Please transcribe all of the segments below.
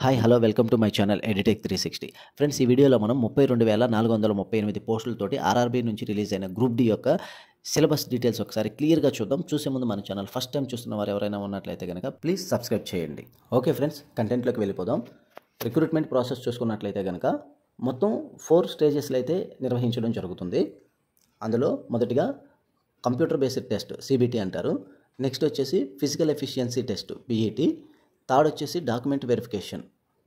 Hi hello welcome to my channel edtech 360. Friends, ఈ వీడియోలో మనం 32,438 పోస్టులతోటి ఆర్ఆర్బీ నుంచి రిలీజ్ అయిన గ్రూప్ డి యొక్క సిలబస్ డీటెయిల్స్ ఒకసారి క్లియర్గా చూద్దాం. చూసే ముందు మన ఛానల్ ఫస్ట్ టైం చూస్తున్న వారు ఎవరైనా ఉన్నట్లయితే కనుక ప్లీజ్ సబ్స్క్రైబ్ చేయండి. ఓకే ఫ్రెండ్స్, కంటెంట్లోకి వెళ్ళిపోదాం. రిక్రూట్మెంట్ ప్రాసెస్ చూసుకున్నట్లయితే కనుక మొత్తం 4 స్టేజెస్లో అయితే నిర్వహించడం జరుగుతుంది. అందులో మొదటిగా కంప్యూటర్ బేస్డ్ టెస్ట్ సిబిటి అంటారు. నెక్స్ట్ వచ్చేసి physical efficiency test PET. Third వచ్చేసి డాక్యుమెంట్ వెరిఫికేషన్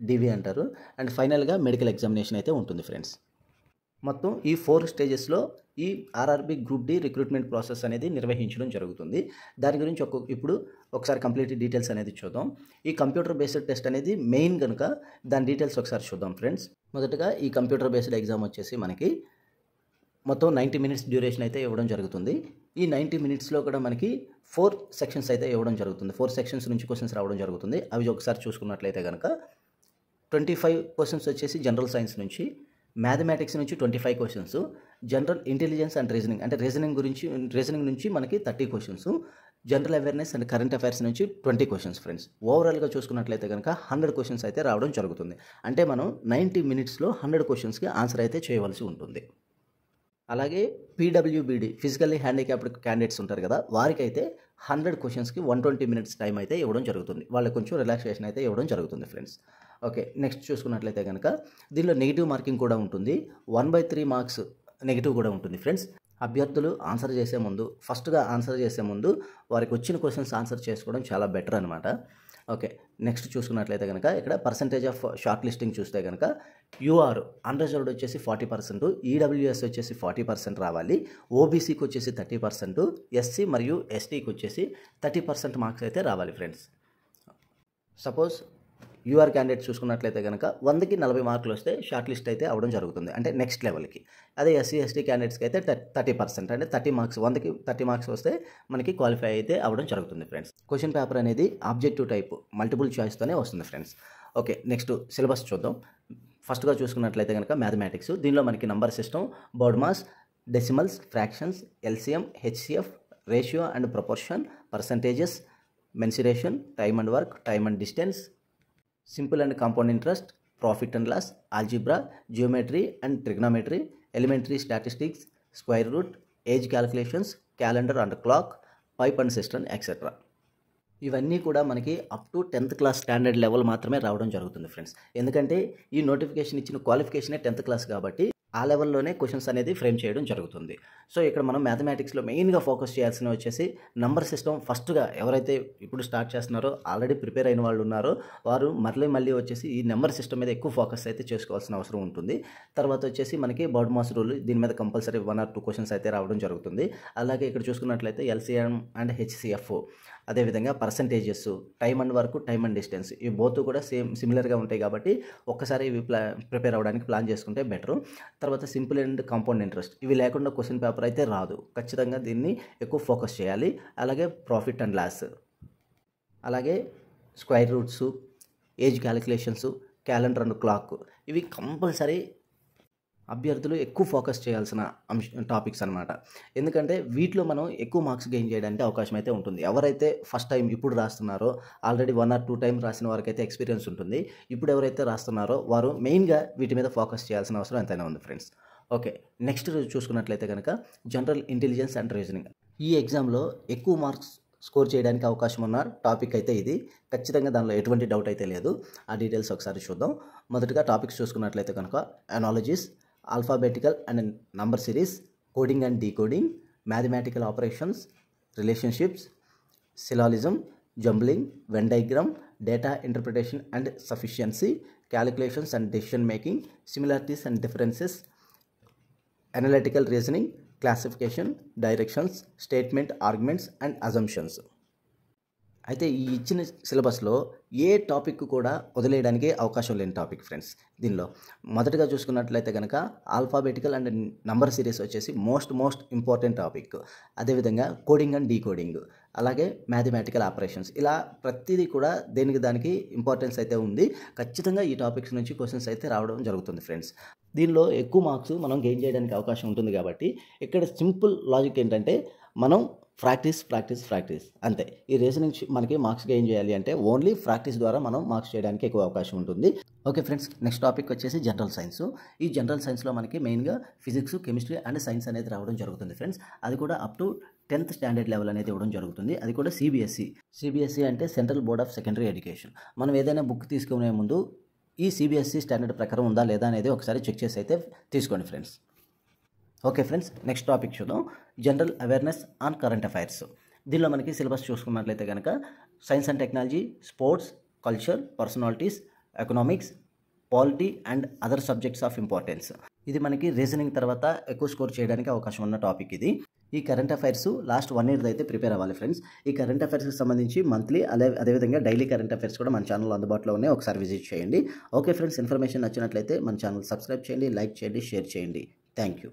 డివి అంటారు. అండ్ ఫైనల్గా మెడికల్ ఎగ్జామినేషన్ అయితే ఉంటుంది ఫ్రెండ్స్. మొత్తం ఈ 4 స్టేజెస్లో ఈ RRB group D recruitment process అనేది నిర్వహించడం జరుగుతుంది. దాని గురించి ఇప్పుడు ఒకసారి కంప్లీట్ డీటెయిల్స్ అనేది చూద్దాం. ఈ కంప్యూటర్ బేస్డ్ టెస్ట్ అనేది మెయిన్ కనుక దాని డీటెయిల్స్ ఒకసారి చూద్దాం ఫ్రెండ్స్. మొదటగా ఈ కంప్యూటర్ బేస్డ్ ఎగ్జామ్ వచ్చేసి మనకి మొత్తం 90 మినిట్స్ డ్యూరేషన్ అయితే ఇవ్వడం జరుగుతుంది. ఈ 90 మినిట్స్లో కూడా మనకి 4 సెక్షన్స్ అయితే ఇవ్వడం జరుగుతుంది. 4 సెక్షన్స్ నుంచి క్వశ్చన్స్ రావడం జరుగుతుంది. అవి ఒకసారి చూసుకున్నట్లయితే కనుక 25 క్వశ్చన్స్ వచ్చేసి జనరల్ సైన్స్ నుంచి, మ్యాథమెటిక్స్ నుంచి 25 questions, general intelligence and reasoning అంటే రీజనింగ్ నుంచి మనకి 30 questions, general awareness and current affairs నుంచి 20 క్వశ్చన్స్ ఫ్రెండ్స్. ఓవరాల్గా చూసుకున్నట్లయితే కనుక 100 క్వశ్చన్స్ అయితే రావడం జరుగుతుంది. అంటే మనం 90 మినిట్స్లో 100 క్వశ్చన్స్కి ఆన్సర్ అయితే చేయవలసి ఉంటుంది. అలాగే పీడబ్ల్యూబీడి ఫిజికల్లీ హ్యాండిక్యాప్డ్ క్యాండిడేట్స్ ఉంటారు కదా, వారికైతే 100 క్వశ్చన్స్కి 120 మినిట్స్ టైం అయితే ఇవ్వడం జరుగుతుంది. వాళ్ళకి కొంచెం రిలాక్సేషన్ అయితే ఇవ్వడం జరుగుతుంది ఫ్రెండ్స్. ఓకే, నెక్స్ట్ చూసుకున్నట్లయితే కనుక దీనిలో నెగిటివ్ మార్కింగ్ కూడా ఉంటుంది. 1/3 మార్క్స్ నెగిటివ్ కూడా ఉంటుంది ఫ్రెండ్స్. అభ్యర్థులు ఫస్ట్గా ఆన్సర్ చేసే ముందు వారికి వచ్చిన క్వశ్చన్స్ ఆన్సర్ చేసుకోవడం చాలా బెటర్ అనమాట. ఓకే, నెక్స్ట్ చూసుకున్నట్లయితే కనుక ఇక్కడ పర్సంటేజ్ ఆఫ్ షార్ట్ లిస్టింగ్ చూస్తే కనుక యూఆర్ అన్రిజర్వ్డ్ వచ్చేసి 40%, ఈడబ్ల్యూఎస్ వచ్చేసి 40% రావాలి, ఓబీసీకి వచ్చేసి 30%, ఎస్సీ మరియు ఎస్టీకి వచ్చేసి 30% మార్క్స్ అయితే రావాలి ఫ్రెండ్స్. సపోజ్ యూఆర్ క్యాండిడేట్ చూసుకున్నట్లయితే కనుక 100కి 40 మార్కులు వస్తే షార్ట్ లిస్ట్ అయితే అవ్వడం జరుగుతుంది, అంటే నెక్స్ట్ లెవెల్కి. అదే ఎస్సీ ఎస్టీ క్యాండిడేట్స్కి అయితే 30% అంటే 30 మార్క్స్, 100కి 30 మార్క్స్ వస్తే మనకి క్వాలిఫై అయితే అవ్వడం జరుగుతుంది ఫ్రెండ్స్. క్వశ్చన్ పేపర్ అనేది ఆబ్జెక్టివ్ టైప్ మల్టిపుల్ చాయిస్తోనే వస్తుంది ఫ్రెండ్స్. ఓకే, నెక్స్ట్ సిలబస్ చూద్దాం. ఫస్ట్గా చూసుకున్నట్లయితే కనుక మ్యాథమెటిక్స్, దీనిలో మనకి number system, BODMAS, decimals, fractions, LCM, HCF, ratio and proportion, percentages, mensuration, time and work, time and distance, simple and compound interest, profit and loss, algebra, geometry and trigonometry, elementary statistics, square root, age calculations, calendar and clock, pipe and system etcetera. ఇవన్నీ కూడా మనకి up to 10th class standard level మాత్రమే రావడం జరుగుతుంది friends. ఎందుకంటే ఈ notification ఇచ్చిన క్వాలిఫికేషనే 10th class కాబట్టి ఆ లెవెల్లోనే క్వశ్చన్స్ అనేది ఫ్రేమ్ చేయడం జరుగుతుంది. సో ఇక్కడ మనం మ్యాథమెటిక్స్లో మెయిన్గా ఫోకస్ చేయాల్సిన వచ్చేసి నంబర్ సిస్టమ్. ఫస్ట్గా ఎవరైతే ఇప్పుడు స్టార్ట్ చేస్తున్నారో, ఆల్రెడీ ప్రిపేర్ అయిన వాళ్ళు ఉన్నారో, వారు మళ్ళీ వచ్చేసి ఈ నెంబర్ సిస్టమ్ మీద ఎక్కువ ఫోకస్ అయితే చేసుకోవాల్సిన అవసరం ఉంటుంది. తర్వాత వచ్చేసి మనకి బోర్డ్ మాస్ రూల్, దీని మీద కంపల్సరీ 1 or 2 క్వశ్చన్స్ అయితే రావడం జరుగుతుంది. అలాగే ఇక్కడ చూసుకున్నట్లయితే ఎల్సిఎం అండ్ హెచ్సిఎఫ్, అదేవిధంగా percentages, time and work, time and distance, ఇవి బోత్ కూడా సిమిలర్గా ఉంటాయి కాబట్టి ఒక్కసారి ఇవి ప్రిపేర్ అవ్వడానికి ప్లాన్ చేసుకుంటే బెటరు. తర్వాత సింపుల్ అండ్ కాంపౌండ్ ఇంట్రెస్ట్, ఇవి లేకుండా క్వశ్చన్ పేపర్ అయితే రాదు. ఖచ్చితంగా దీన్ని ఎక్కువ ఫోకస్ చేయాలి. అలాగే ప్రాఫిట్ అండ్ లాస్, అలాగే square roots, age calculations, calendar and clock, ఇవి కంపల్సరీ అభ్యర్థులు ఎక్కువ ఫోకస్ చేయాల్సిన టాపిక్స్ అనమాట. ఎందుకంటే వీటిలో మనం ఎక్కువ మార్క్స్ గెయిన్ చేయడానికి అవకాశం అయితే ఉంటుంది. ఎవరైతే ఫస్ట్ టైం ఇప్పుడు రాస్తున్నారో, ఆల్రెడీ 1 or 2 టైమ్స్ రాసిన వారికి అయితే ఎక్స్పీరియన్స్ ఉంటుంది. ఇప్పుడు ఎవరైతే రాస్తున్నారో వారు మెయిన్గా వీటి మీద ఫోకస్ చేయాల్సిన అవసరం ఎంతైనా ఉంది ఫ్రెండ్స్. ఓకే, నెక్స్ట్ చూసుకున్నట్లయితే కనుక జనరల్ ఇంటెలిజెన్స్ అండ్ రీజనింగ్. ఈ ఎగ్జామ్లో ఎక్కువ మార్క్స్ స్కోర్ చేయడానికి అవకాశం ఉన్న టాపిక్ అయితే ఇది. ఖచ్చితంగా దానిలో ఎటువంటి డౌట్ అయితే లేదు. ఆ డీటెయిల్స్ ఒకసారి చూద్దాం. మొదటగా టాపిక్స్ చూసుకున్నట్లయితే కనుక analogies, alphabetical and number series, coding and decoding, mathematical operations, relationships, syllogism, jumbling, Venn diagram, data interpretation and sufficiency, calculations and decision making, similarities and differences, analytical reasoning, classification, directions, statement, arguments and assumptions. అయితే ఈ ఇచ్చిన సిలబస్లో ఏ topic కూడా వదిలేయడానికి అవకాశం లేని topic friends. దీనిలో మొదటగా చూసుకున్నట్లయితే కనుక ఆల్ఫాబెటికల్ అండ్ నంబర్ సిరీస్ వచ్చేసి మోస్ట్ ఇంపార్టెంట్ టాపిక్. అదేవిధంగా కోడింగ్ అండ్ డీకోడింగ్, అలాగే మ్యాథమెటికల్ ఆపరేషన్స్, ఇలా ప్రతిదీ కూడా దానికి ఇంపార్టెన్స్ అయితే ఉంది. ఖచ్చితంగా ఈ టాపిక్స్ నుంచి క్వశ్చన్స్ అయితే రావడం జరుగుతుంది ఫ్రెండ్స్. దీనిలో ఎక్కువ మార్క్స్ మనం గెయిన్ చేయడానికి అవకాశం ఉంటుంది కాబట్టి ఇక్కడ సింపుల్ లాజిక్ ఏంటంటే మనం ప్రాక్టీస్ అంతే. ఈ రీజనింగ్ మనకి మార్క్స్ గెయిన్ చేయాలి అంటే ఓన్లీ ప్రాక్టీస్ ద్వారా మనం మార్క్స్ చేయడానికి ఎక్కువ అవకాశం ఉంటుంది. ఓకే ఫ్రెండ్స్, నెక్స్ట్ టాపిక్ వచ్చేసి జనరల్ సైన్స్. ఈ జనరల్ సైన్స్లో మనకి మెయిన్గా ఫిజిక్స్, కెమిస్ట్రీ అండ్ సైన్స్ అనేది రావడం జరుగుతుంది ఫ్రెండ్స్. అది కూడా up to 10th standard level అనేది ఇవ్వడం జరుగుతుంది. అది కూడా సిబిఎస్ఈ అంటే central board of secondary education. మనం ఏదైనా బుక్ తీసుకునే ముందు ఈ సిబిఎస్ఈ స్టాండర్డ్ ప్రకారం ఉందా లేదా అనేది ఒకసారి చెక్ చేసి అయితే తీసుకోండి friends. Okay friends, next topic చూద్దాం. General awareness on current affairs. దీనిలో మనకి సిలబస్ చూసుకున్నట్లయితే కనుక science and technology, sports, culture, personalities, economics, polity and other subjects of importance. ఇది మనకి రీజనింగ్ తర్వాత ఎక్కువ స్కోర్ చేయడానికి అవకాశం ఉన్న టాపిక్ ఇది. ఈ కరెంట్ అఫైర్స్ లాస్ట్ 1 year అయితే ప్రిపేర్ అవ్వాలి ఫ్రెండ్స్. ఈ కరెంట్ అఫైర్స్కి సంబంధించి మంత్లీ అదేవిధంగా డైలీ కరెంట్ అఫైర్స్ కూడా మన ఛానల్ అందుబాటులో ఉన్నాయి, ఒకసారి విజిట్ చేయండి. ఓకే ఫ్రెండ్స్, ఇన్ఫర్మేషన్ నచ్చినట్లయితే మన ఛానల్ సబ్స్క్రైబ్ చేయండి, లైక్ చేయండి, షేర్ చేయండి. Thank you.